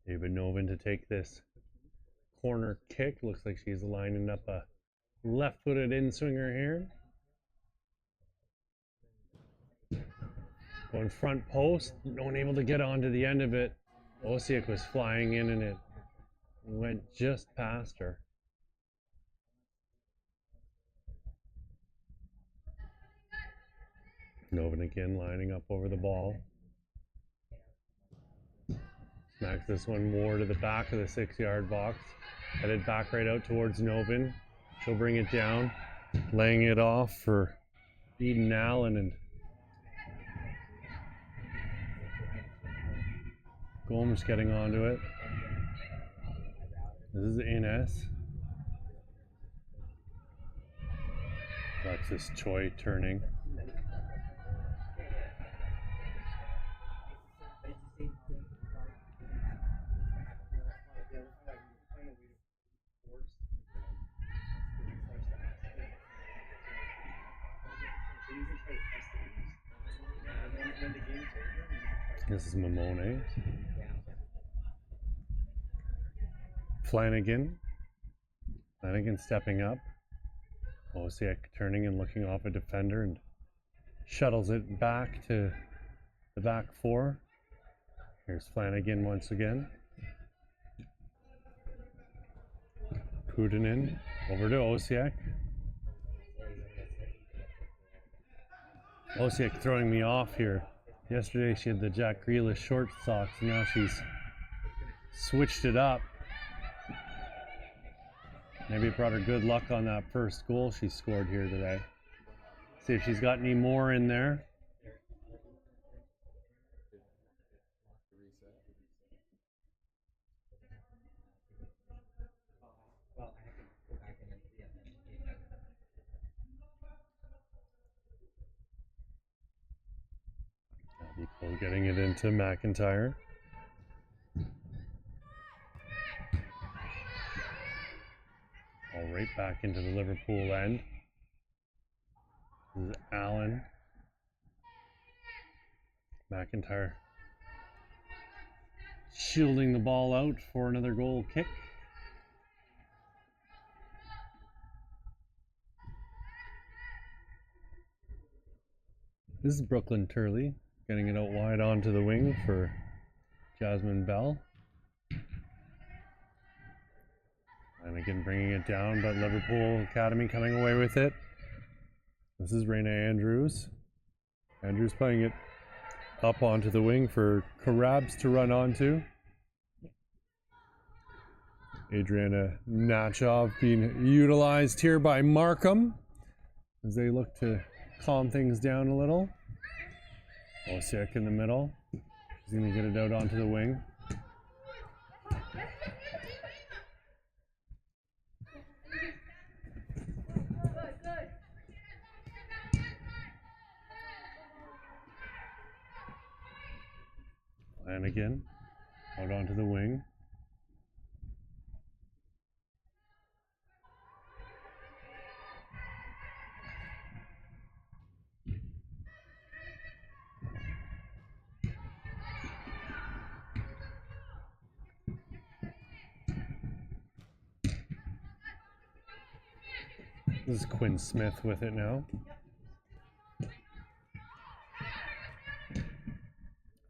David Novin to take this corner kick. Looks like she's lining up a left-footed in-swinger here. Going front post, no one able to get onto the end of it. Osiek was flying in and it went just past her. Novin again lining up over the ball. Smacks this one more to the back of the 6-yard box. Headed back right out towards Novin. She'll bring it down, laying it off for Eden Allen, and Gomes getting onto it. This is Ines. Alexis Choi turning. This is Mamone. Flanagan stepping up. Osiek turning and looking off a defender and shuttles it back to the back four. Here's Flanagan once again. Pudinen over to Osiek. Osiek throwing me off here. Yesterday she had the Jack Grealish short socks, and now she's switched it up. Maybe it brought her good luck on that first goal she scored here today. See if she's got any more in there. Equal getting it into McIntyre. All right back into the Liverpool end. This is Allen. McIntyre shielding the ball out for another goal kick. This is Brooklyn Turley getting it out wide onto the wing for Jasmine Bell. And again bringing it down, but Liverpool Academy coming away with it. This is Raina Andrews. Andrews playing it up onto the wing for Karabs to run onto. Adriana Nachov being utilized here by Markham as they look to calm things down a little. Osiek in the middle. She's going to get it out onto the wing. Flanagan out onto the wing. This is Quinn Smith with it now.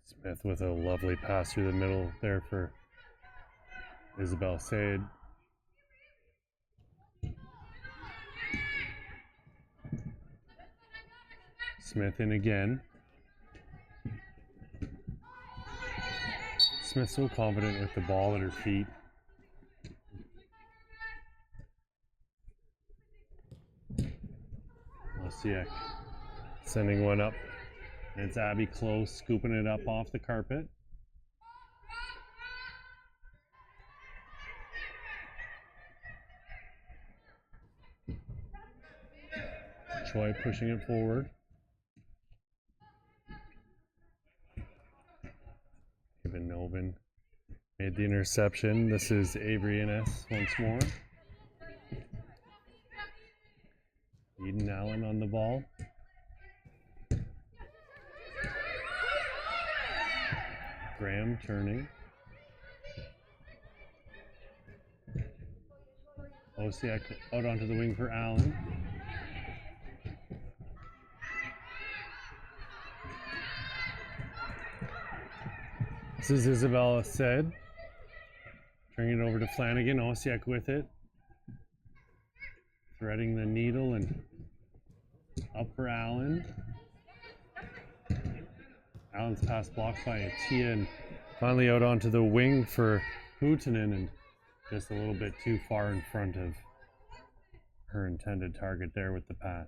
Smith with a lovely pass through the middle there for Isabel Said. Smith in again. Smith so confident with the ball at her feet. Osiek sending one up. And it's Abby Close scooping it up off the carpet. Choi pushing it forward. Even Novin made the interception. This is Avery Ines once more. Eden Allen on the ball. Graham turning. Osiak out onto the wing for Allen. This is Isabella said. Turning it over to Flanagan. Osiak with it. Threading the needle and up for Allen. Allen's pass blocked by Atia and finally out onto the wing for Huutonen and just a little bit too far in front of her intended target there with the pass.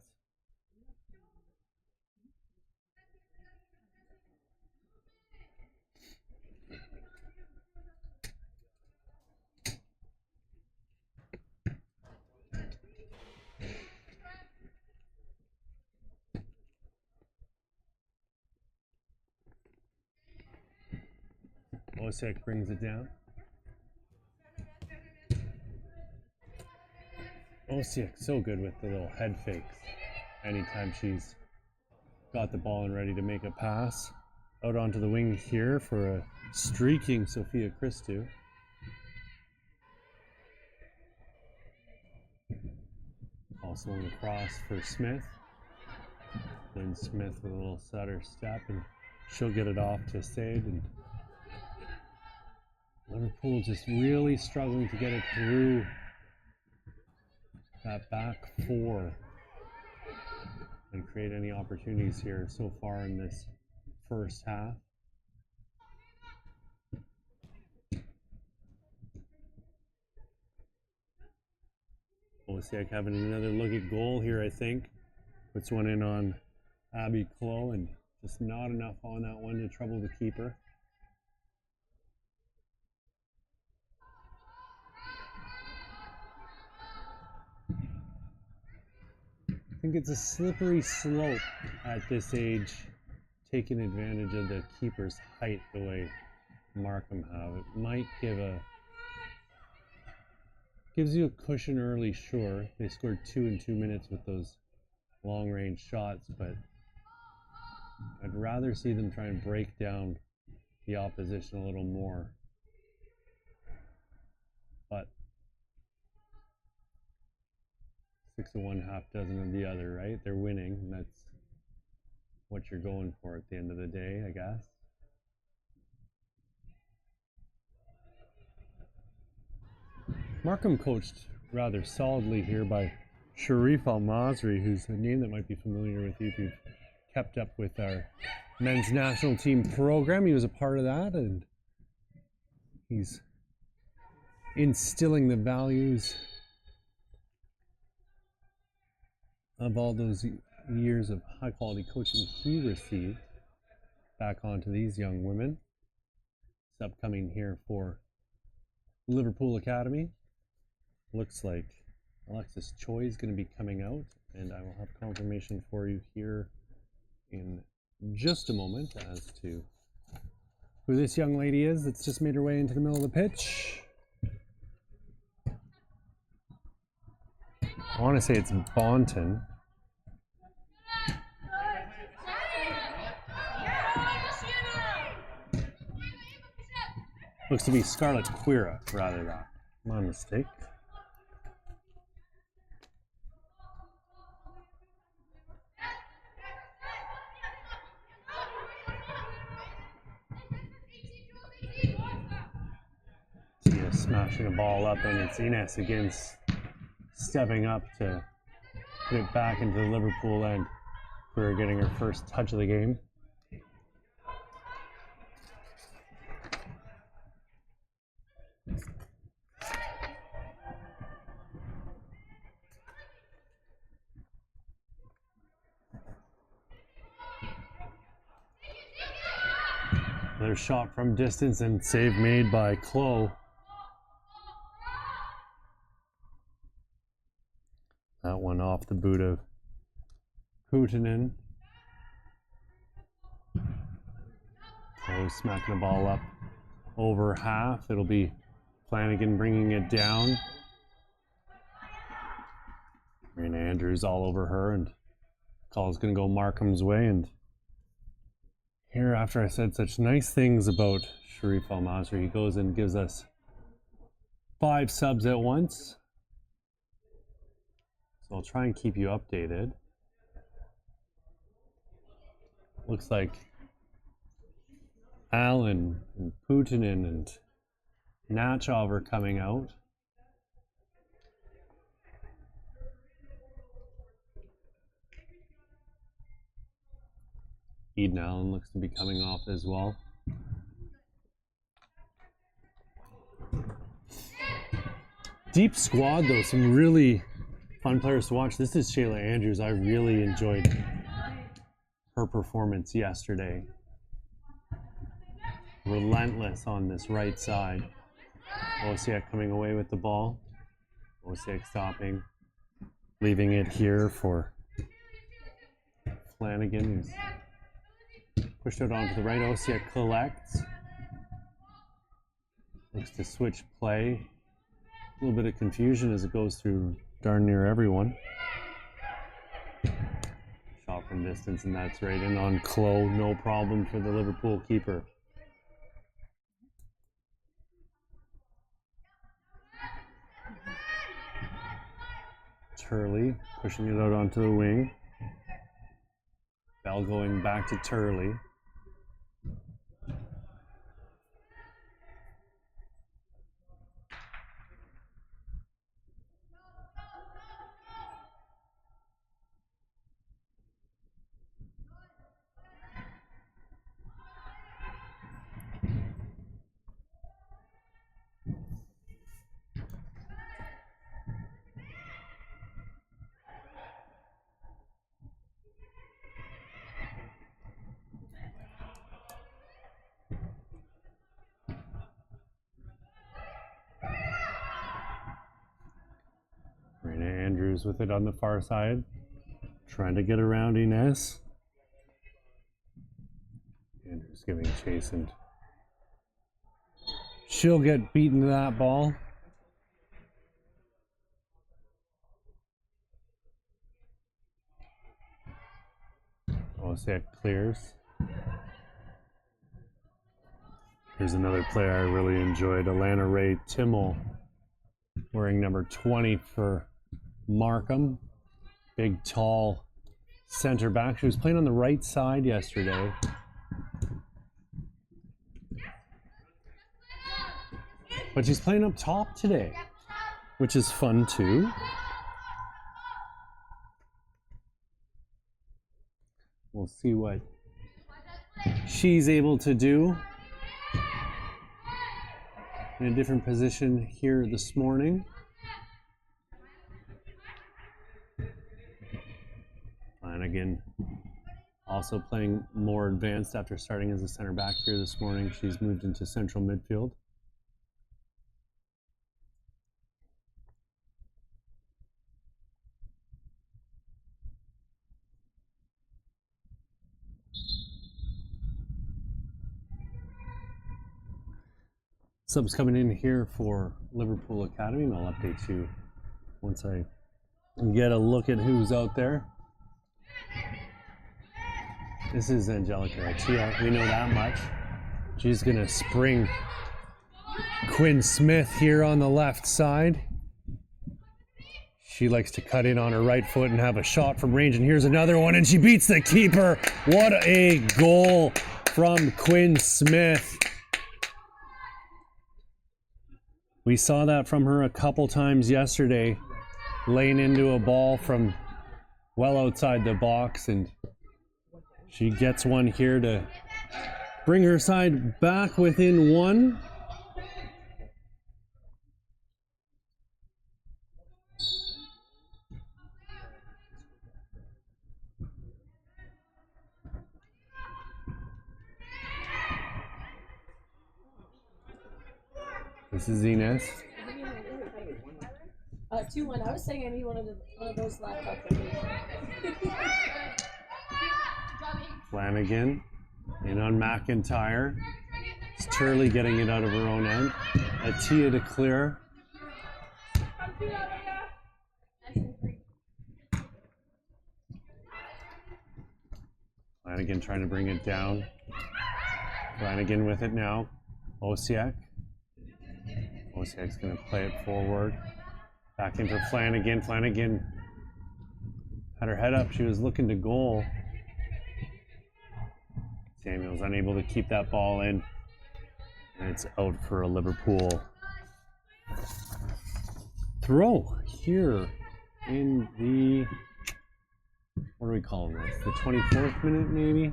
Osiak brings it down. Osiak so good with the little head fakes. Anytime she's got the ball and ready to make a pass. Out onto the wing here for a streaking Sophia Christou. Also on the cross for Smith. Then Smith with a little stutter step and she'll get it off to Sade. And Liverpool just really struggling to get it through that back four and create any opportunities here so far in this first half. Osiak having another look at goal here, I think. Puts one in on Abby Clough and just not enough on that one to trouble the keeper. I think it's a slippery slope at this age, taking advantage of the keeper's height the way Markham have. It might gives you a cushion early, sure. They scored 2 in 2 minutes with those long-range shots, but I'd rather see them try and break down the opposition a little more. But 6 of one, half dozen of the other, right? They're winning, and that's what you're going for at the end of the day, I guess. Markham coached rather solidly here by Sharif Al-Masri, who's a name that might be familiar with you if you've kept up with our men's national team program. He was a part of that, and he's instilling the values of all those years of high quality coaching he received back onto these young women. It's upcoming here for Liverpool Academy. Looks like Alexis Choi is going to be coming out, and I will have confirmation for you here in just a moment as to who this young lady is that's just made her way into the middle of the pitch. I want to say it's Bonton. Looks to be Scarlett Quira, rather than my mistake. Tia smashing a ball up, and it's Ines against stepping up to put it back into the Liverpool end. Quira getting her first touch of the game. Another shot from distance and save made by Clough. That one off the boot of Huutonen. Clough smacking the ball up over half. It'll be Flanagan bringing it down. Marina Andrews all over her, and call's going to go Markham's way. And here, after I said such nice things about Sharif Al-Masri, he goes and gives us 5 subs at once. So I'll try and keep you updated. Looks like Allen and Putinen and Nachov are coming out. Eden Allen looks to be coming off as well. Deep squad though, some really fun players to watch. This is Shayla Andrews. I really enjoyed her performance yesterday. Relentless on this right side. Osiak coming away with the ball. Osiak stopping, leaving it here for Flanagan, who's pushed out onto the right. Osiak collects. Looks to switch play. A little bit of confusion as it goes through darn near everyone. Shot from distance, and that's right in on Clough. No problem for the Liverpool keeper. Turley pushing it out onto the wing. Bell going back to Turley. Andrews with it on the far side, trying to get around Inez. Andrews giving chase, and she'll get beaten to that ball. Osiak clears. Here's another player I really enjoyed, Alana Ray Timmel, wearing number 20 for Markham. Big, tall center back. She was playing on the right side yesterday. But she's playing up top today, which is fun too. We'll see what she's able to do in a different position here this morning. Flanagan also playing more advanced after starting as a center back here this morning. She's moved into central midfield. Subs coming in here for Liverpool Academy, and I'll update you once I get a look at who's out there. This is Angelica Atia, we know that much. She's gonna spring Quinn Smith here on the left side. She likes to cut in on her right foot and have a shot from range, and here's another one, and she beats the keeper. What a goal from Quinn Smith. We saw that from her a couple times yesterday, laying into a ball from well outside the box, and she gets one here to bring her side back within one. This is Inez. 2-1. I was saying I need one of those laptops. Flanagan in on McIntyre. It's Turley getting it out of her own end. Atia to clear. Flanagan trying to bring it down. Flanagan with it now. Osiak. Osiak's going to play it forward. Back into Flanagan. Flanagan Had her head up, she was looking to goal. Samuel's unable to keep that ball in. And it's out for a Liverpool throw here in the, what are we calling this? The 24th minute, maybe?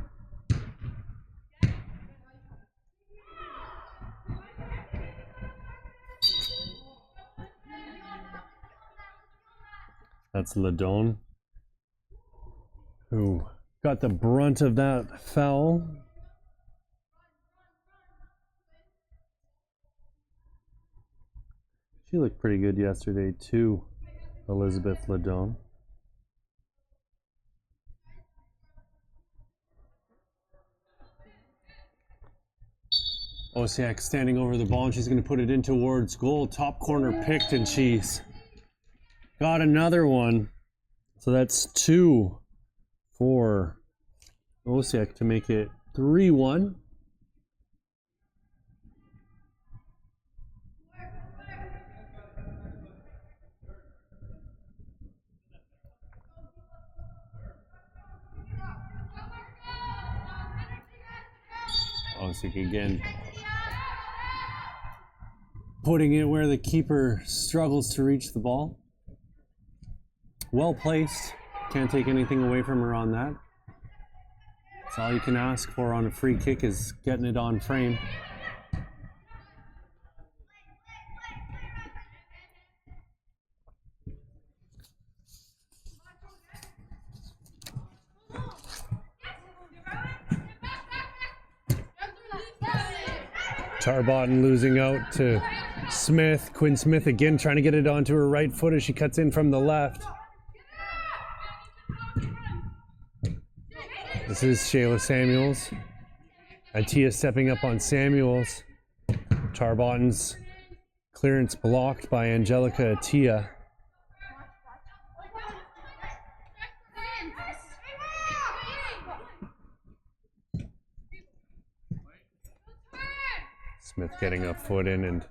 That's Ladone, who got the brunt of that foul. She looked pretty good yesterday too, Elizabeth Ladone. Osiak standing over the ball, and she's going to put it in towards goal. Top corner picked, and she's got another one. So that's 2 for Osiak to make it 3-1. Osiak again, putting it where the keeper struggles to reach the ball. Well placed. Can't take anything away from her on that. That's all you can ask for on a free kick, is getting it on frame. Tarbotton losing out to Smith. Quinn Smith again trying to get it onto her right foot as she cuts in from the left. This is Shayla Samuels. Atia stepping up on Samuels. Tarbotton's clearance blocked by Angelica Atia. Smith getting a foot in, and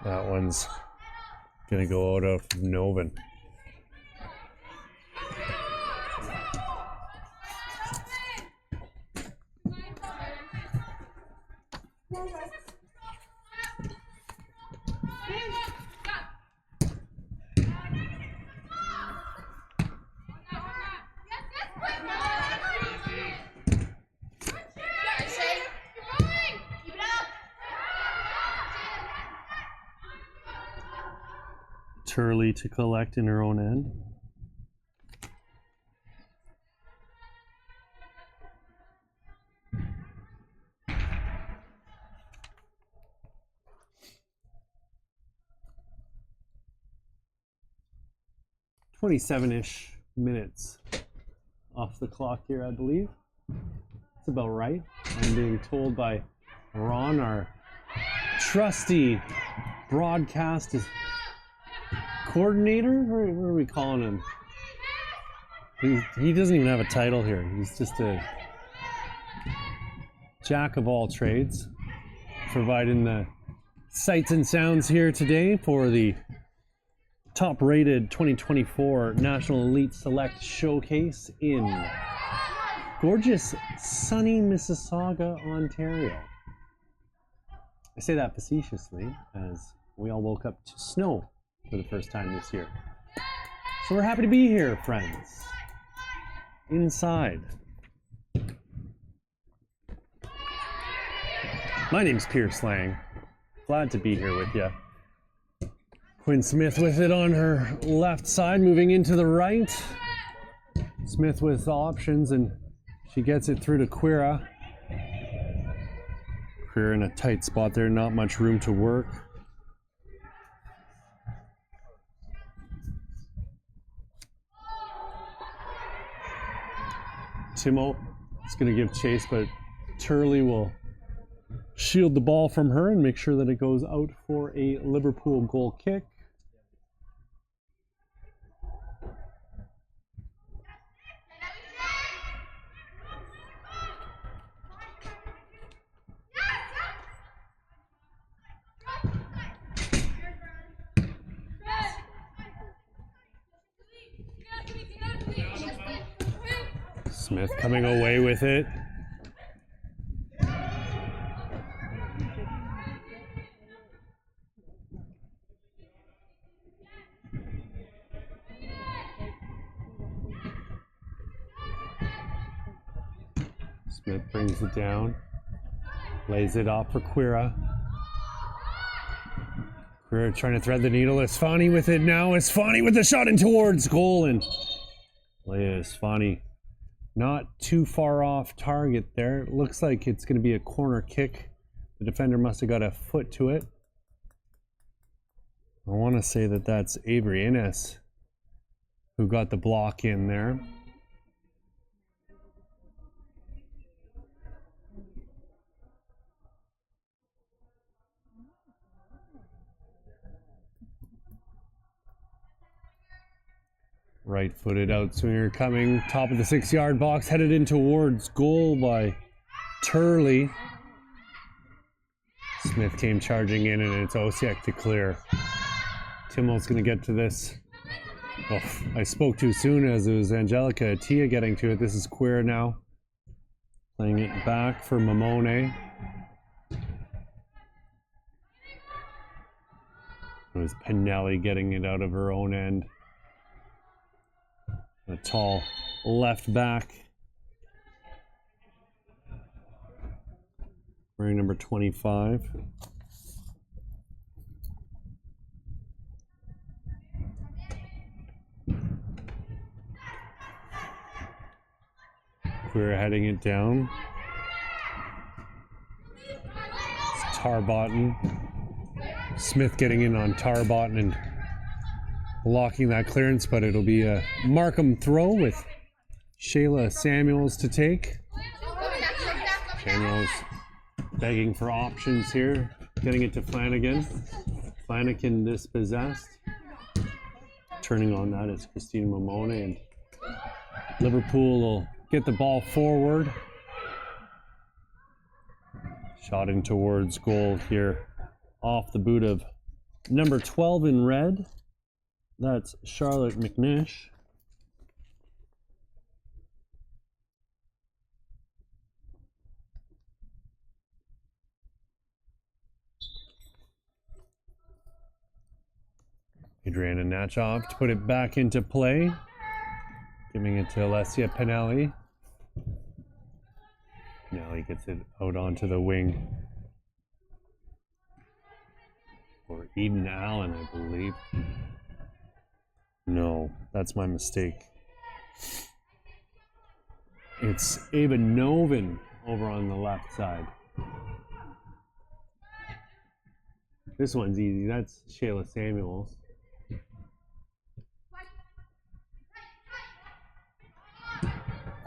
that one's gonna go out of Novan. Turley to collect in her own end. "27-ish minutes off the clock here, I believe. That's about right. I'm being told by Ron, our trusty broadcast coordinator. What are we calling him? He doesn't even have a title here. He's just a jack of all trades, providing the sights and sounds here today for the top-rated 2024 National Elite Select Showcase in gorgeous, sunny Mississauga, Ontario. I say that facetiously, as we all woke up to snow for the first time this year. So we're happy to be here, friends. Inside. My name's Pierce Lang. Glad to be here with you. Quinn Smith with it on her left side, moving into the right. Smith with options, and she gets it through to Quira. Quira in a tight spot there, not much room to work. Timo is going to give chase, but Turley will shield the ball from her and make sure that it goes out for a Liverpool goal kick. Smith coming away with it. Smith brings it down, lays it off for Quira. Quira trying to thread the needle. Esfani with it now. Esfani with the shot in towards goal, and Leia Esfani not too far off target there. It looks like it's going to be a corner kick. The defender must have got a foot to it. I want to say that that's Avery Innes who got the block in there. Right-footed outswinger coming, top of the 6-yard box, headed in towards goal by Turley. Smith came charging in, and it's Osiek to clear. Timmel's going to get to this. Oh, I spoke too soon as it was Angelica Atia getting to it. This is Queer now. Playing it back for Mamone. It was Pinelli getting it out of her own end. A tall left back. Wearing number 25. We're heading it down. It's Tarbotten. Smith getting in on Tarbotten and blocking that clearance, but it'll be a Markham throw with Shayla Samuels to take. Samuels begging for options here, getting it to Flanagan. Flanagan dispossessed. Turning on that is Christina Mamone, and Liverpool will get the ball forward. Shot in towards goal here off the boot of number 12 in red. That's Charlotte McNish. Adriana Natchov to put it back into play. Giving it to Alessia Pinelli. Pinelli gets it out onto the wing. For Eden Allen, I believe. No, that's my mistake. It's Ava Novin over on the left side. This one's easy. That's Shayla Samuels.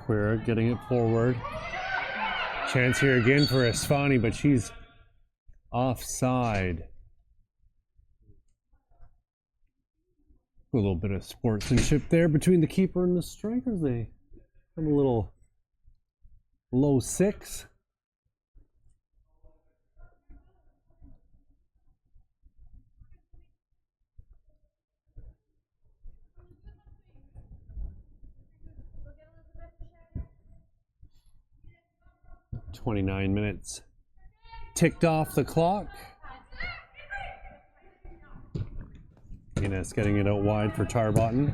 Queer getting it forward. Chance here again for Esfani, but she's offside. A little bit of sportsmanship there between the keeper and the strikers. They have a little low 6. "29 minutes ticked off the clock. Inez getting it out wide for Tarbotten.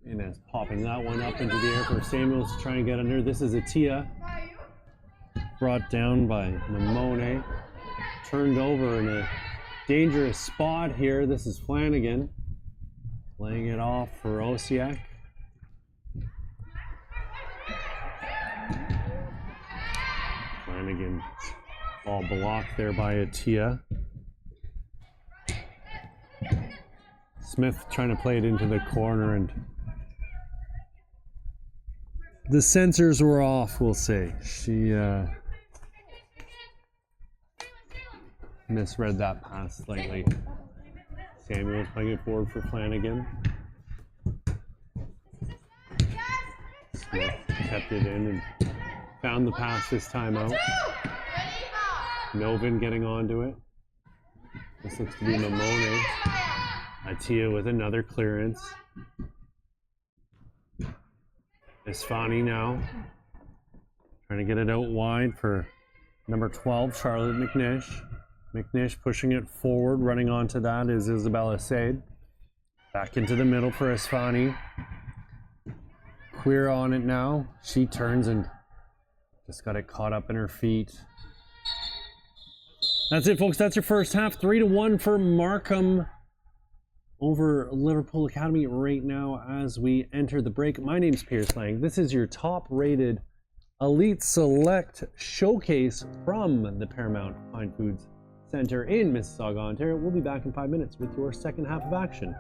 Inez popping that one up into the air for Samuels to try and get under. This is Atia. Brought down by Mamone. Turned over in a dangerous spot here. This is Flanagan. Laying it off for Osiak. Flanagan all blocked there by Atia. Smith trying to play it into the corner, and the sensors were off, we'll say. She misread that pass slightly. Samuel playing it forward for Flanagan. Smith kept it in and found the pass this time out. Novin getting onto it. This looks to be Mamone. Atia with another clearance. Isfani now. Trying to get it out wide for number 12, Charlotte McNish. McNish pushing it forward. Running onto that is Isabella Sade. Back into the middle for Isfani. Queer on it now. She turns and just got it caught up in her feet. That's it, folks. That's your first half. 3-1 for Markham over Liverpool Academy right now as we enter the break. My name's Pierce Lang. This is your top-rated Elite Select showcase from the Paramount Fine Foods Center in Mississauga, Ontario. We'll be back in 5 minutes with your second half of action.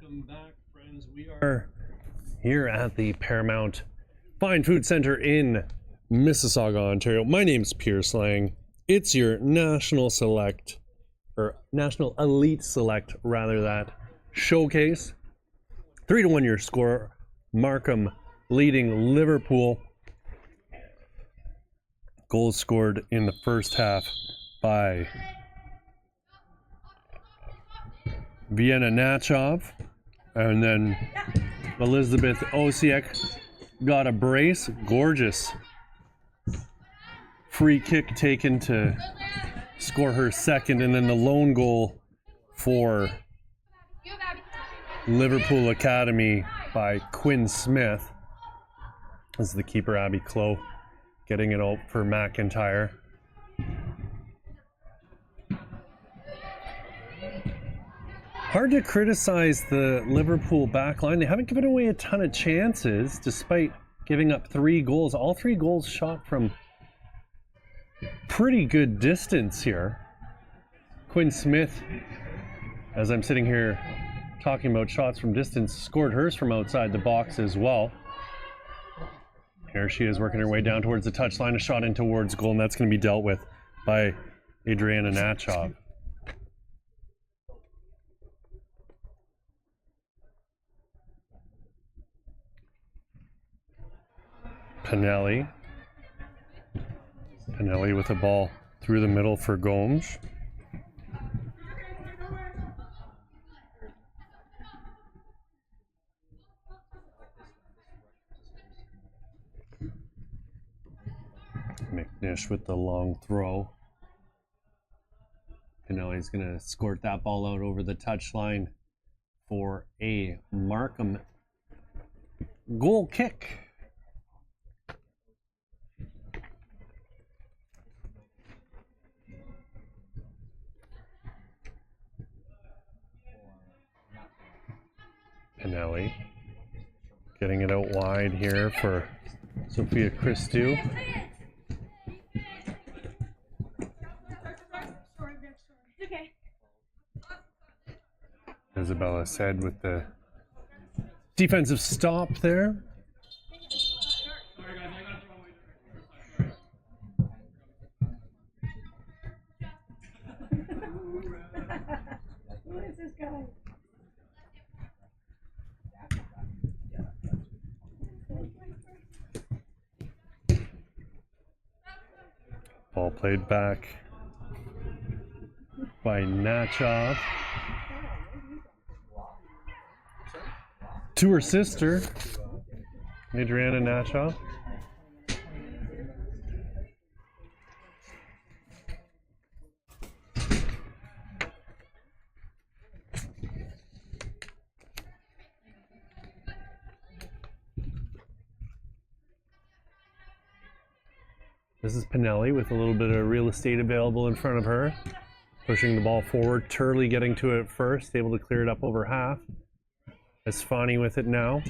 Welcome back, friends. We are here at the Paramount Fine Food Center in Mississauga, Ontario. My name's Pierce Lang. It's your National Elite Select, rather, that showcase. 3-1 your score. Markham leading Liverpool. Goals scored in the first half by Vienna Nachov, and then Elizabeth Osiek got a brace. Gorgeous free kick taken to score her second, and then the lone goal for Liverpool Academy by Quinn Smith. This is the keeper, Abby Clough, getting it out for McIntyre. Hard to criticize the Liverpool backline. They haven't given away a ton of chances despite giving up 3 goals. All 3 goals shot from pretty good distance here. Quinn Smith, as I'm sitting here talking about shots from distance, scored hers from outside the box as well. Here she is working her way down towards the touchline, a shot in towards goal, and that's going to be dealt with by Adriana Nachov. Pinelli with the ball through the middle for Gomes. McNish with the long throw. Pinelli's going to squirt that ball out over the touchline for a Markham goal kick. Pinelli getting it out wide here for Sophia Christou. Isabella said with the defensive stop there. Who is this guy? Ball played back by Nachov to her sister, Adriana Nachov. This is Pinelli with a little bit of real estate available in front of her. Pushing the ball forward. Turley getting to it first, able to clear it up over half. Esfani with it now.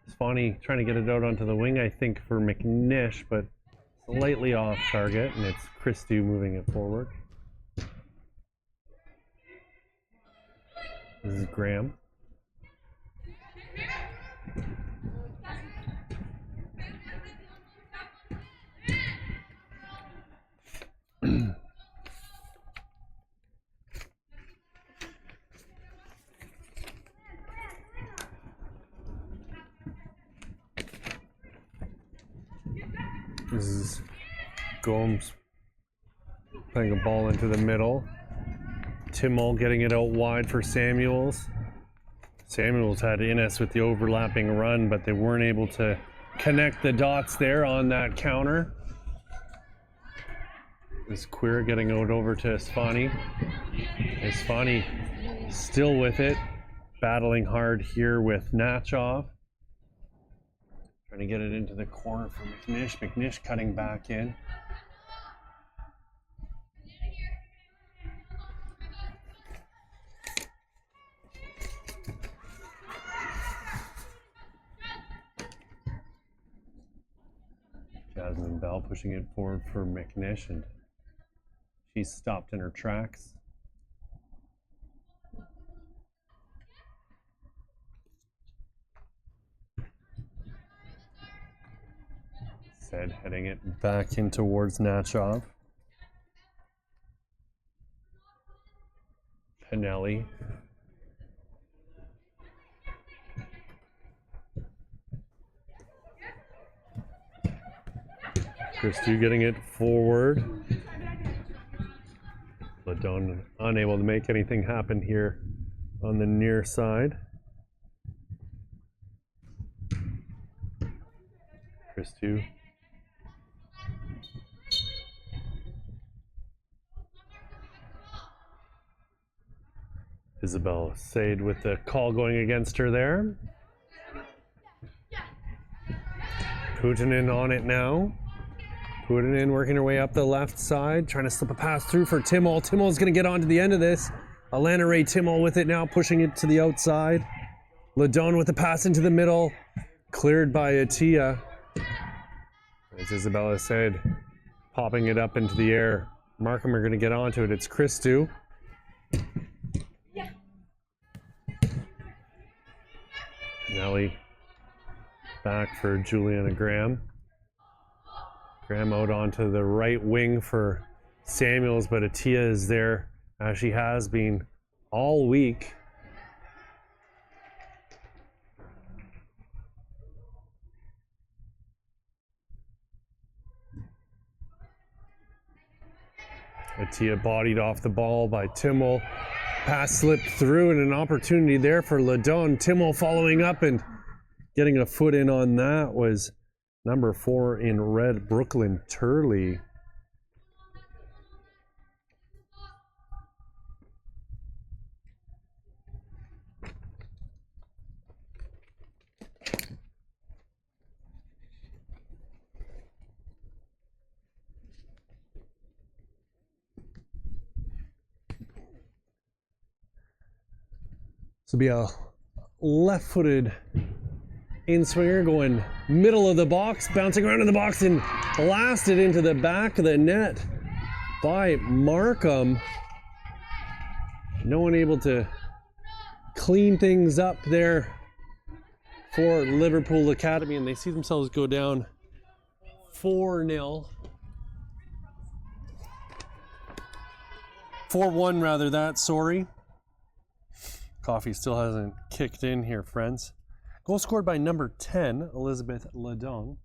Esfani trying to get it out onto the wing, I think, for McNish, but slightly off target, and it's Christou moving it forward. This is Graham. This is Gomes playing a ball into the middle. Timmel getting it out wide for Samuels. Samuels had Innes with the overlapping run, but they weren't able to connect the dots there on that counter. This Queer getting it over to Esfani. Esfani still with it, battling hard here with Nachov. Trying to get it into the corner for McNish. McNish cutting back in. Jasmine Bell pushing it forward for McNish, and she's stopped in her tracks. Said heading it back in towards Natchov. Pinelli. Christou getting it forward. Ladon unable to make anything happen here on the near side. Christou. Isabel Sade with the call going against her there. Putin on it now. Putin working her way up the left side, trying to slip a pass through for Timmel. Timmel's going to get onto the end of this. Alana Ray Timmel with it now, pushing it to the outside. Ladon with the pass into the middle, cleared by Atia. As Isabella said, popping it up into the air. Markham are going to get onto it. It's Christou. Nelly back for Juliana Graham. Graham out onto the right wing for Samuels, but Atia is there as she has been all week. Atia bodied off the ball by Timmel. Pass slipped through and an opportunity there for Ladon. Timmel following up and getting a foot in on that was number 4 in red, Brooklyn Turley. This will be a left-footed in-swinger going middle of the box, bouncing around in the box and blasted into the back of the net by Markham. No one able to clean things up there for Liverpool Academy, and they see themselves go down 4-0. 4-1 rather, sorry. Coffee still hasn't kicked in here, friends. Goal scored by number 10, Elizabeth Ladon.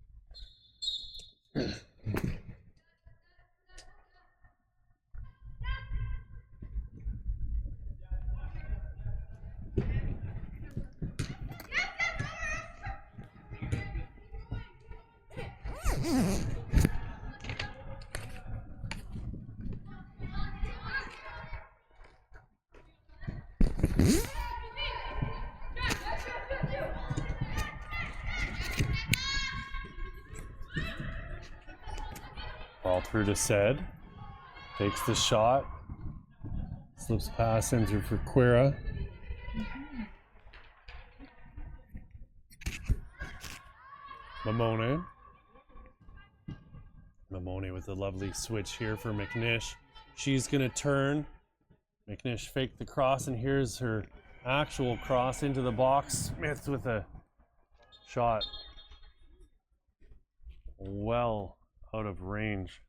Ball through to Said. Takes the shot. Slips pass in through for Quira. Mamone. Mamone with a lovely switch here for McNish. She's going to turn. McNish faked the cross, and here's her actual cross into the box. Smith with a shot well out of range.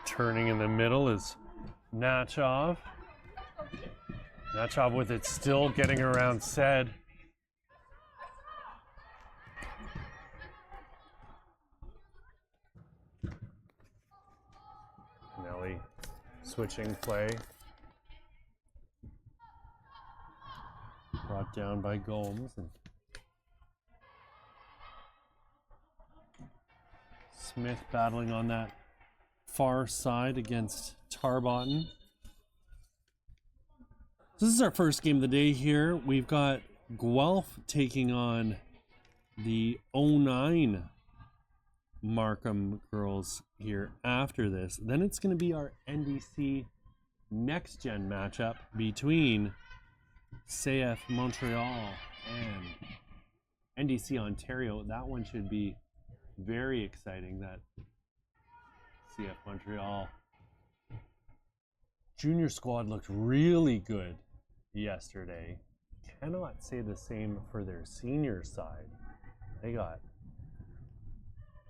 Turning in the middle is Natchov. Natchov with it still, getting around Said. Nelly switching play. Brought down by Gomes. And Smith battling on that far side against Tarbotton. This is our first game of the day here. We've got Guelph taking on the 09 Markham girls here after this. Then it's going to be our NDC next gen matchup between CF Montreal and NDC Ontario. That one should be very exciting. That CF Montreal junior squad looked really good yesterday. Cannot say the same for their senior side. They got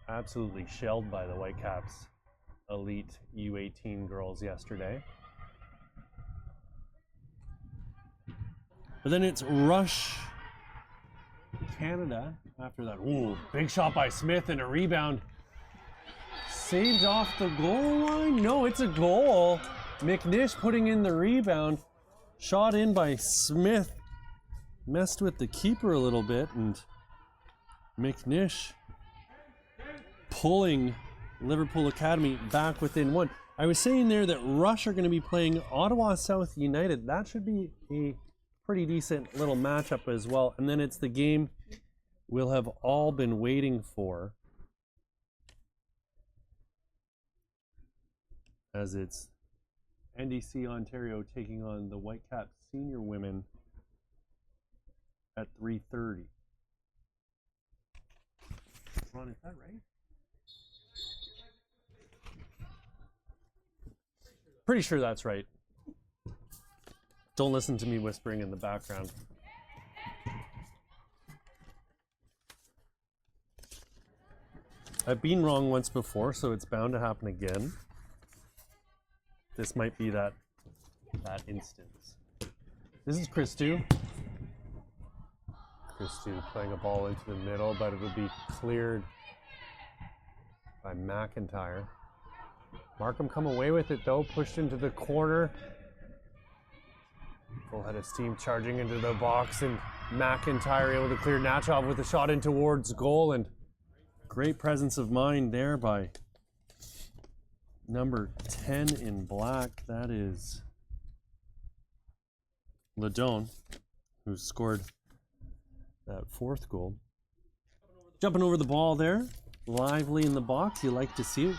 absolutely shelled by the Whitecaps elite U18 girls yesterday. But then it's Rush Canada after that. Ooh, big shot by Smith and a rebound. Saved off the goal line? No, it's a goal. McNish putting in the rebound. Shot in by Smith. Messed with the keeper a little bit, and McNish pulling Liverpool Academy back within one. I was saying there that Rush are going to be playing Ottawa South United. That should be a pretty decent little matchup as well. And then it's the game we'll have all been waiting for, as it's NDC Ontario taking on the Whitecaps senior women at 3:30. Ron, is that right? Pretty sure that's right. Don't listen to me whispering in the background. I've been wrong once before, so it's bound to happen again. This might be that instance. This is Christou. Christou playing a ball into the middle, but it will be cleared by McIntyre. Markham come away with it though, pushed into the corner. Full head of steam charging into the box, and McIntyre able to clear Natchov with a shot in towards goal, and great presence of mind there by number 10 in black. That is Ladone, who scored that fourth goal. Jumping over the ball there, lively in the box. You like to see it.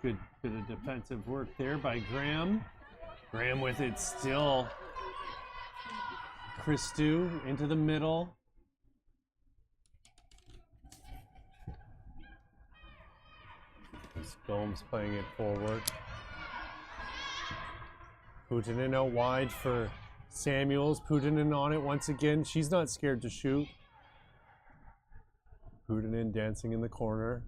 Good bit of defensive work there by Graham. Graham with it still. Christou into the middle. Gomes playing it forward. Putinen out wide for Samuels. Putinen on it once again. She's not scared to shoot. Putinen dancing in the corner.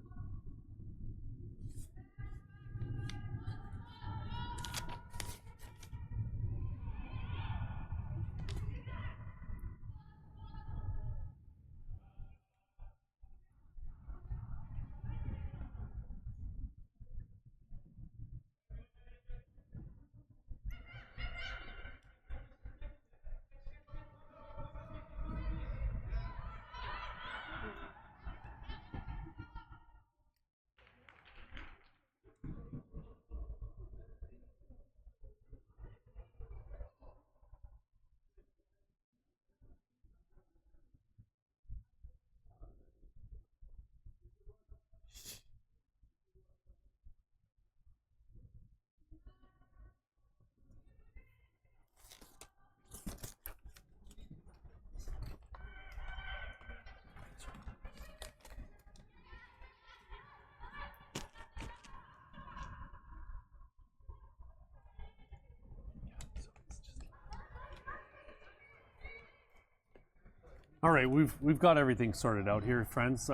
All right, we've got everything sorted out here, friends.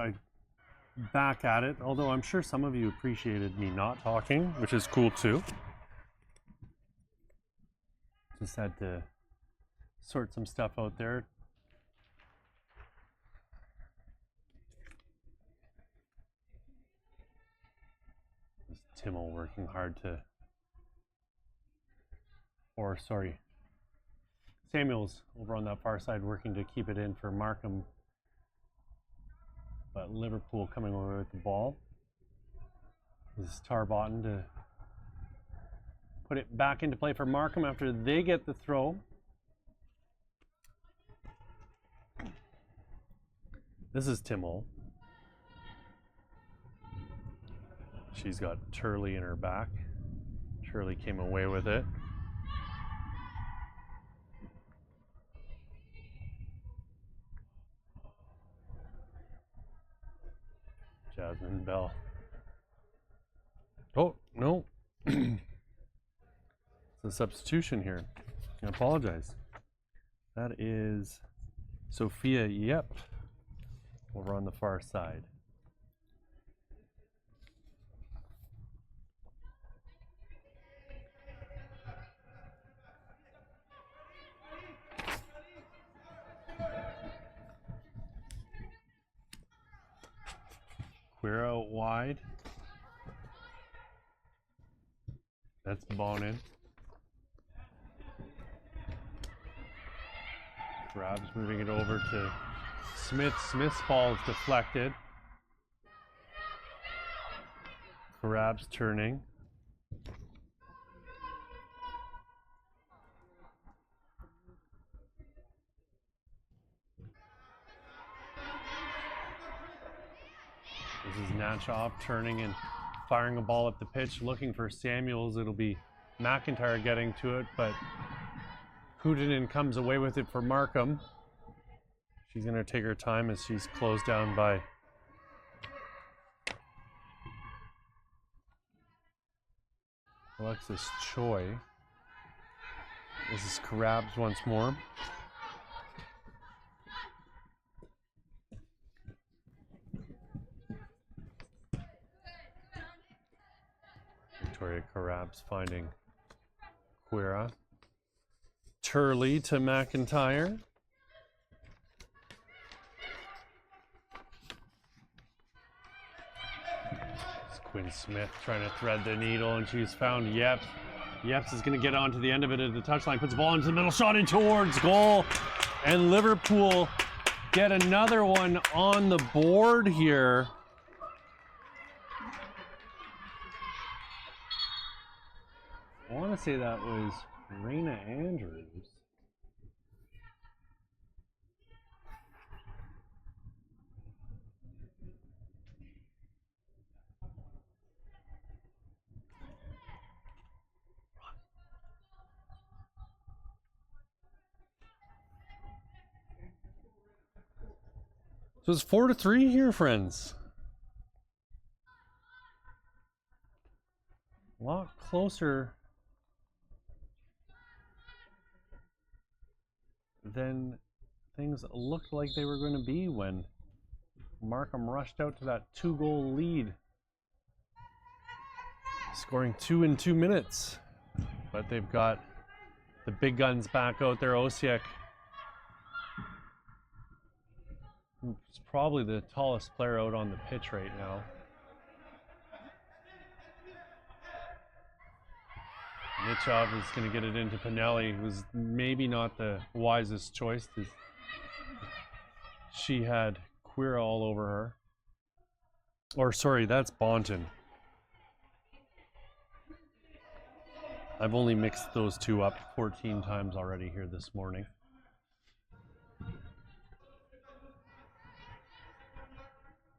Back at it, although I'm sure some of you appreciated me not talking, which is cool too. Just had to sort some stuff out there. This Timo working hard to, or sorry, Samuel's over on that far side working to keep it in for Markham. But Liverpool coming away with the ball. This is Tarbotton to put it back into play for Markham after they get the throw. This is Timo. She's got Turley in her back. Turley came away with it. Jasmine Bell. Oh, no. It's a substitution here. I apologize. That is Sophia Yep over on the far side. Queer out wide. That's Bonin. Grabs moving it over to Smith. Smith's ball is deflected. Grabs turning. This is Natchoff turning and firing a ball up the pitch, looking for Samuels. It'll be McIntyre getting to it, but Houdinin comes away with it for Markham. She's going to take her time as she's closed down by Alexis Choi. This is Karabs once more. Victoria Karabs finding Quira. Turley to McIntyre. It's Quinn Smith trying to thread the needle, and she's found Yeps. Yeps is going to get onto the end of it at the touchline, puts the ball into the middle, shot in towards goal, and Liverpool get another one on the board here. I want to say that was Raina Andrews. So it's 4-3 here, friends. A lot closer than things looked like they were going to be when Markham rushed out to that 2-goal lead, scoring 2 in 2 minutes. But they've got the big guns back out there. Osiek, who's probably the tallest player out on the pitch right now. Mitchov is going to get it into Pinelli, who's maybe not the wisest choice. She had Queer all over her. Or sorry, that's Bonton. I've only mixed those two up 14 times already here this morning.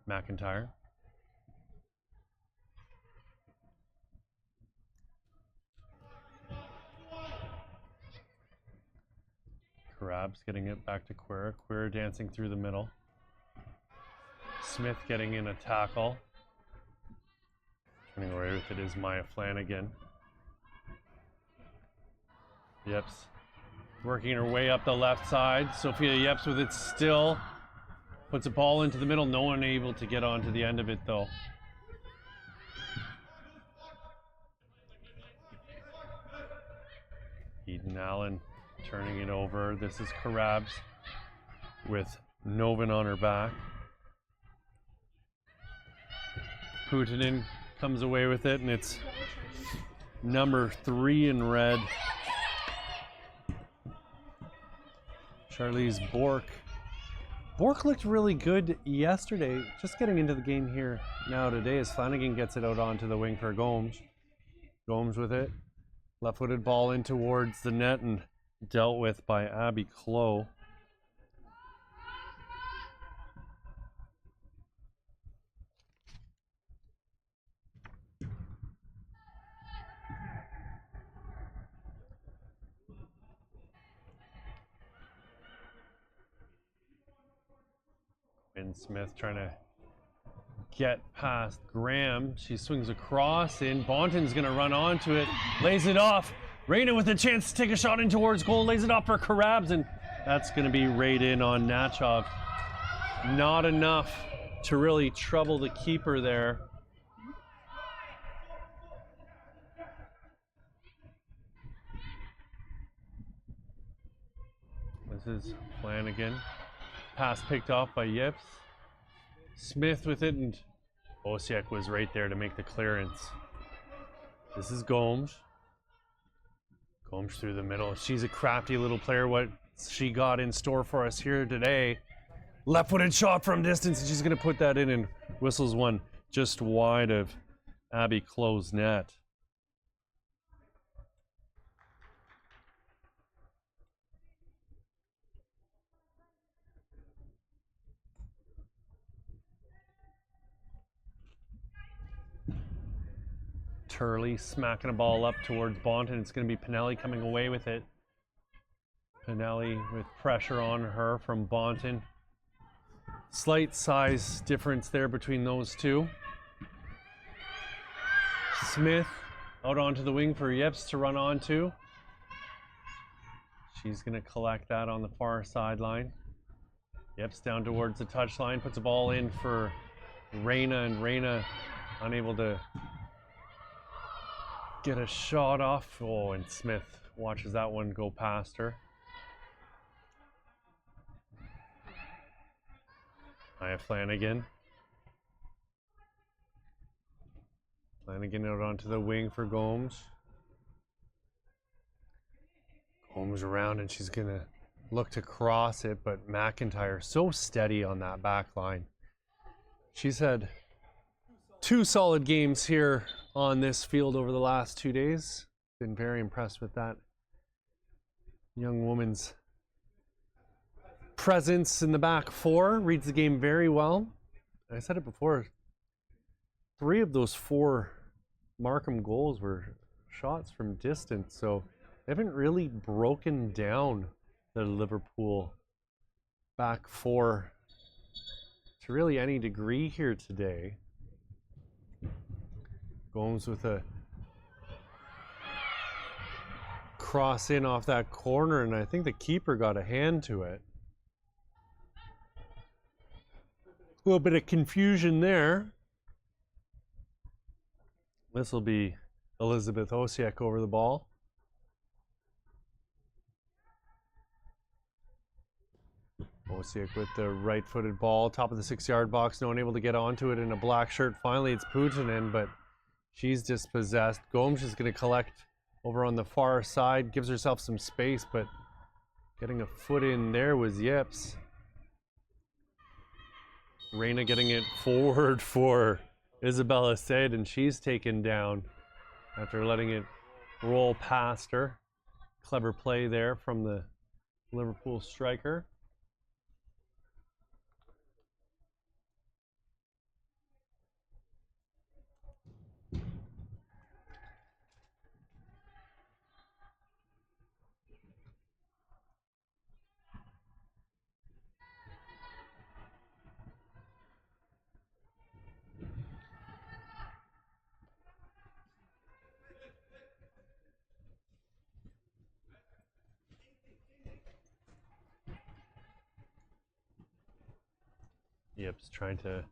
McIntyre. Karabs getting it back to Queer. Queer dancing through the middle. Smith getting in a tackle. Turning away with it is Maya Flanagan. Yeps working her way up the left side. Sophia Yeps with it still. Puts a ball into the middle. No one able to get onto the end of it though. Eden Allen turning it over. This is Karabs with Novin on her back. Putinen comes away with it, and it's number 3 in red. Charlize Bork. Bork looked really good yesterday. Just getting into the game here now today as Flanagan gets it out onto the wing for Gomes. Gomes with it. Left-footed ball in towards the net and dealt with by Abby Clough. And Smith trying to get past Graham. She swings across in. Bonton's going to run onto it. Lays it off. Reyna with a chance to take a shot in towards goal. Lays it off for Karabs, and that's going to be right in on Nachov. Not enough to really trouble the keeper there. This is Flanagan. Pass picked off by Yips. Smith with it, and Osiek was right there to make the clearance. This is Gomes. Gomes through the middle. She's a crafty little player. What she got in store for us here today. Left-footed shot from distance, and she's going to put that in, and whistles one just wide of Abby Clough's net. Turley smacking a ball up towards Bonton. It's going to be Pinelli coming away with it. Pinelli with pressure on her from Bonton. Slight size difference there between those two. Smith out onto the wing for Yips to run onto. She's going to collect that on the far sideline. Yips down towards the touchline, puts a ball in for Reyna, and Reyna unable to get a shot off. Oh, and Smith watches that one go past her. I have Flanagan. Flanagan out onto the wing for Gomes. Gomes around, and she's gonna look to cross it, but McIntyre so steady on that back line. She's had 2 solid games here on this field over the last 2 days. Been very impressed with that young woman's presence in the back 4. Reads the game very well. I said it before, 3 of those 4 Markham goals were shots from distance, so they haven't really broken down the Liverpool back 4 to really any degree here today. Gomes with a cross in off that corner, and I think the keeper got a hand to it. A little bit of confusion there. This will be Elizabeth Osiek over the ball. Osiek with the right-footed ball, top of the 6-yard box. No one able to get onto it in a black shirt. Finally, it's Putinen, but she's dispossessed. Gomes is going to collect over on the far side, gives herself some space, but getting a foot in there was Yips. Reyna getting it forward for Isabella Said, and she's taken down after letting it roll past her. Clever play there from the Liverpool striker. Yips trying to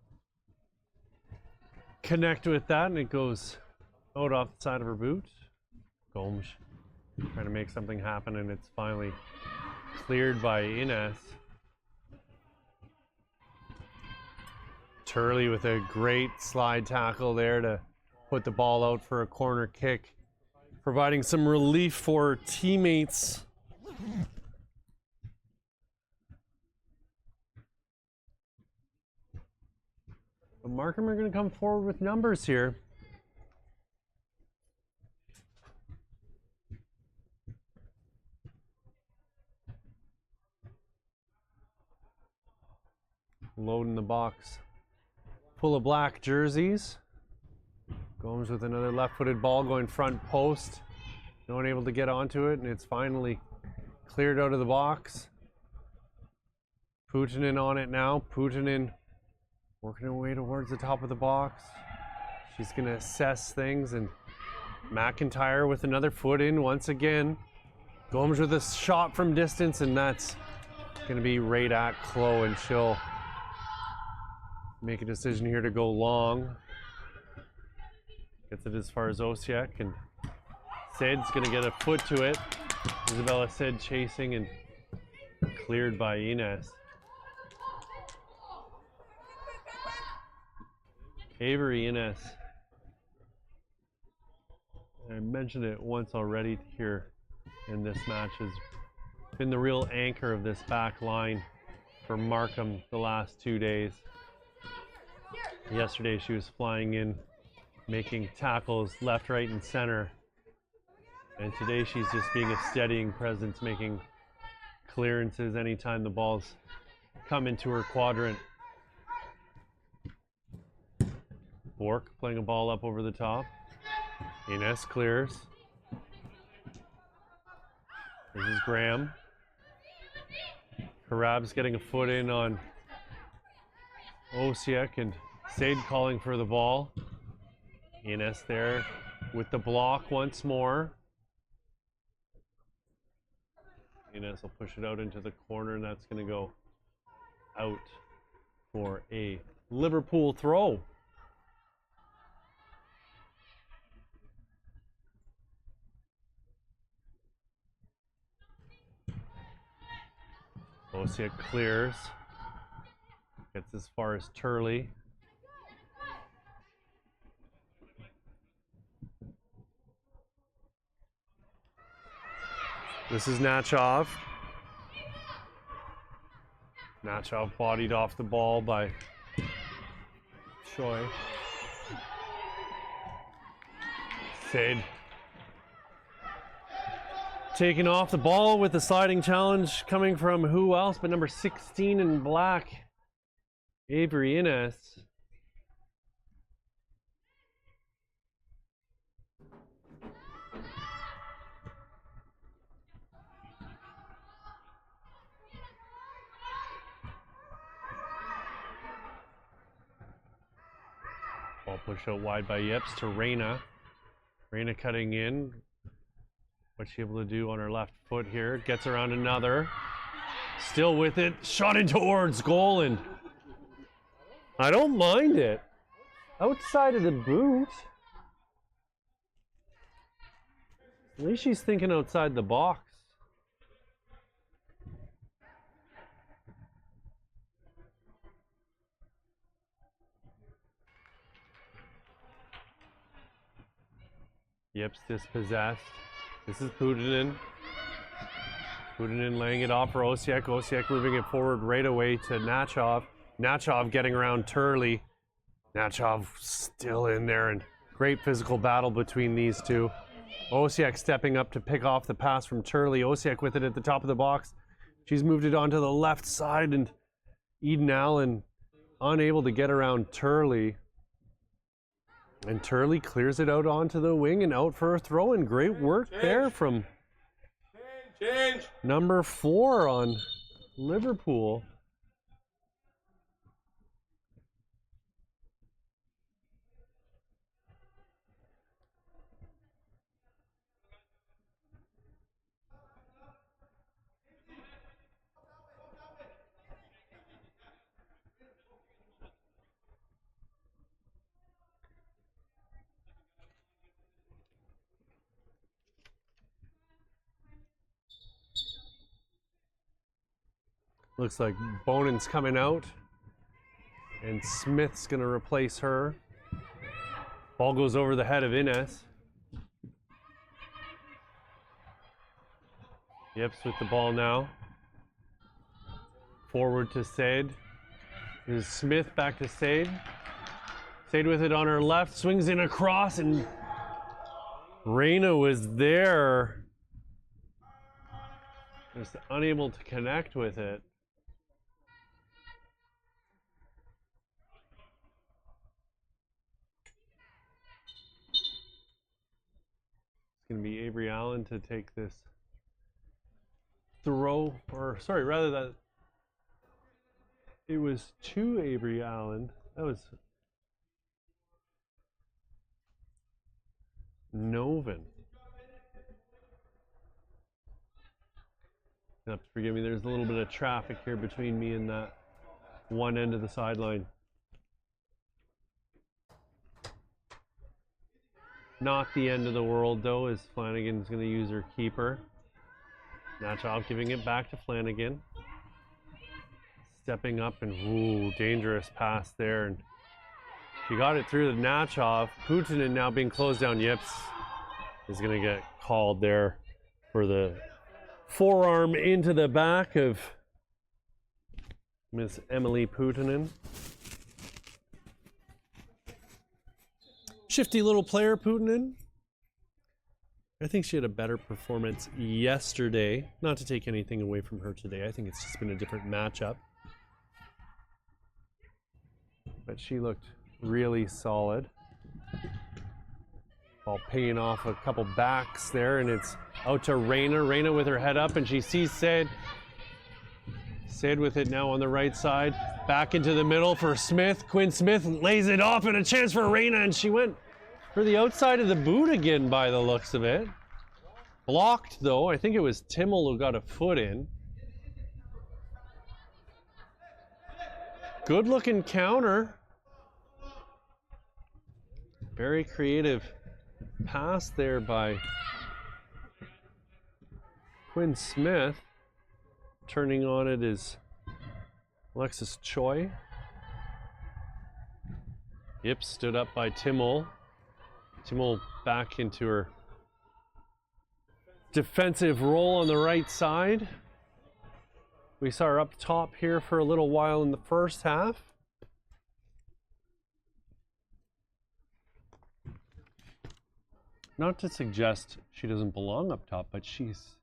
connect with that, and it goes out off the side of her boot. Gomes trying to make something happen, and it's finally cleared by Ines. Turley with a great slide tackle there to put the ball out for a corner kick, providing some relief for teammates. But Markham are going to come forward with numbers here. Loading the box full of black jerseys. Gomes with another left-footed ball going front post. No one able to get onto it, and it's finally cleared out of the box. Putin on it now. Putin working her way towards the top of the box. She's going to assess things, and McIntyre with another foot in once again. Gomes with a shot from distance, and that's going to be right at Chloe, and she'll make a decision here to go long. Gets it as far as Osiek, and Sid's going to get a foot to it. Isabella Sid chasing and cleared by Ines. Avery Ines. I mentioned it once already here in this match, has been the real anchor of this back line for Markham the last 2 days. Yesterday she was flying in, making tackles left, right, and center. And today she's just being a steadying presence, making clearances anytime the balls come into her quadrant. Bork playing a ball up over the top. Ines clears. This is Graham. Karab's getting a foot in on Osiek, and Sade calling for the ball. Ines there with the block once more. Ines will push it out into the corner, and that's going to go out for a Liverpool throw. Osiek clears. Gets as far as Turley. This is Nachov. Nachov bodied off the ball by Choi. Sade taking off the ball with the sliding challenge coming from who else but number 16 in black, Avery Ines. Ball pushed out wide by Yips to Reyna. Reyna cutting in. What's she able to do on her left foot here? Gets around another. Still with it. Shot in towards goal, and I don't mind it. Outside of the boot. At least she's thinking outside the box. Yips dispossessed. This is Putinen. Putinen laying it off for Osiek. Osiek moving it forward right away to Nachov. Nachov getting around Turley. Nachov still in there, and great physical battle between these two. Osiek stepping up to pick off the pass from Turley. Osiek with it at the top of the box. She's moved it onto the left side, and Eden Allen unable to get around Turley. And Turley clears it out onto the wing and out for a throw, and great work there from number 4 on Liverpool. Looks like Bonan's coming out, and Smith's gonna replace her. Ball goes over the head of Ines. Yips with the ball now. Forward to Sade. Here's Smith back to Sade. Sade with it on her left, swings in across, and Reina was there. Just unable to connect with it. It's going to be Avery Allen to take this throw, or sorry, rather that it was to Avery Allen. That was Novin. You have to forgive me, there's a little bit of traffic here between me and that one end of the sideline. Not the end of the world though, as Flanagan's going to use her keeper. Natchov giving it back to Flanagan. Stepping up and, ooh, dangerous pass there. And she got it through the Natchov. Putinen now being closed down. Yips is going to get called there for the forearm into the back of Miss Emily Putinen. Shifty little player, Putinen. I think she had a better performance yesterday. Not to take anything away from her today. I think it's just been a different matchup. But she looked really solid. Ball paying off a couple backs there, and it's out to Reina. Reina with her head up, and she sees Sid. Sid with it now on the right side. Back into the middle for Smith. Quinn Smith lays it off, and a chance for Reina, and she went for the outside of the boot again by the looks of it. Blocked though. I think it was Timmel who got a foot in. Good looking counter. Very creative pass there by Quinn Smith. Turning on it is Alexis Choi. Yip stood up by Timmel. Timmel back into her defensive role on the right side. We saw her up top here for a little while in the first half. Not to suggest she doesn't belong up top, but she's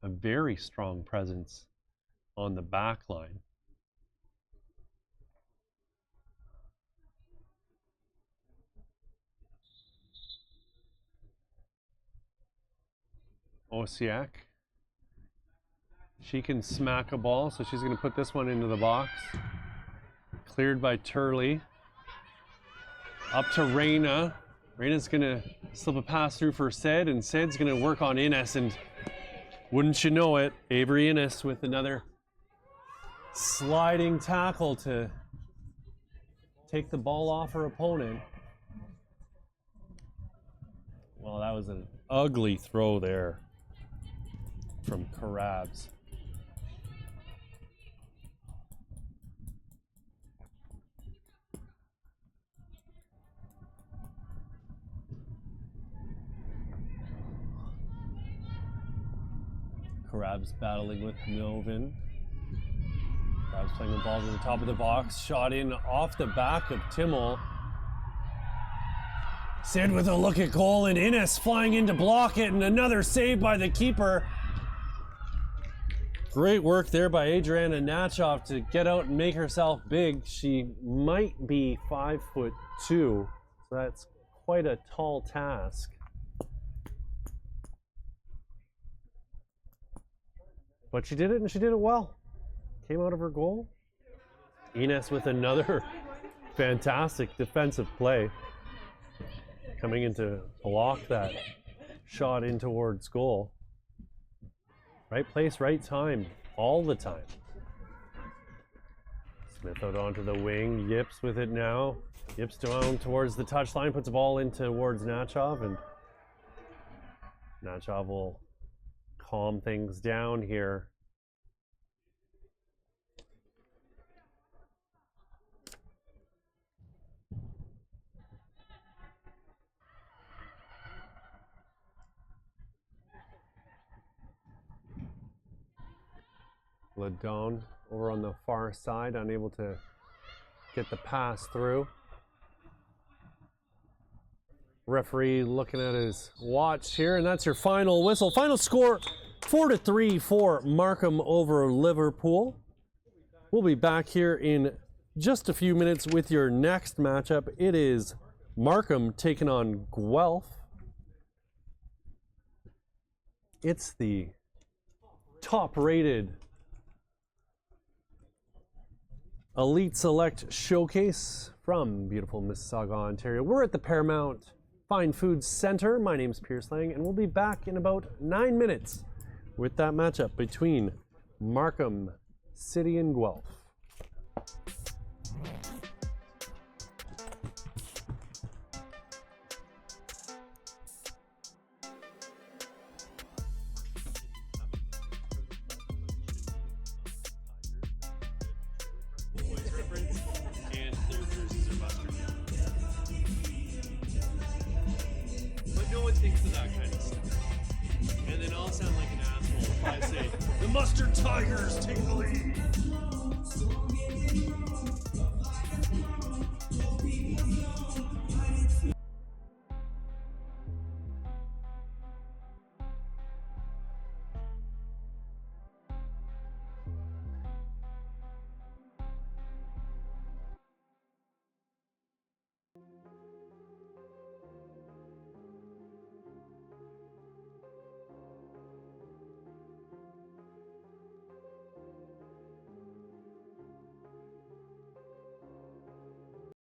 a very strong presence on the back line. Osiak. She can smack a ball, so she's going to put this one into the box. Cleared by Turley. Up to Reina. Reina's going to slip a pass through for Sid, and Sid's going to work on Ines, and wouldn't you know it, Avery Ines with another sliding tackle to take the ball off her opponent. Well, that was an ugly throw there from Karabs. Karabs battling with Novin. Karabs playing the ball to the top of the box. Shot in off the back of Timmel. Sid with a look at goal, and Ines flying in to block it, and another save by the keeper. Great work there by Adriana Natchov to get out and make herself big. She might be 5'2", so that's quite a tall task. But she did it, and she did it well. Came out of her goal. Ines with another fantastic defensive play. Coming in to block that shot in towards goal. Right place, right time, all the time. Smith out onto the wing. Yips with it now. Yips down towards the touchline, puts the ball in towards Natchov, and Natchov will calm things down here. Ladon over on the far side, unable to get the pass through. Referee looking at his watch here, and that's your final whistle. Final score, 4-3 for Markham over Liverpool. We'll be back here in just a few minutes with your next matchup. It is Markham taking on Guelph. It's the top-rated Elite Select Showcase from beautiful Mississauga, Ontario. We're at the Paramount Fine Foods Center. My name's Pierce Lang, and we'll be back in about 9 minutes with that matchup between Markham City and Guelph. And then I'll sound like an asshole if I say, the Mustard Tigers take the lead.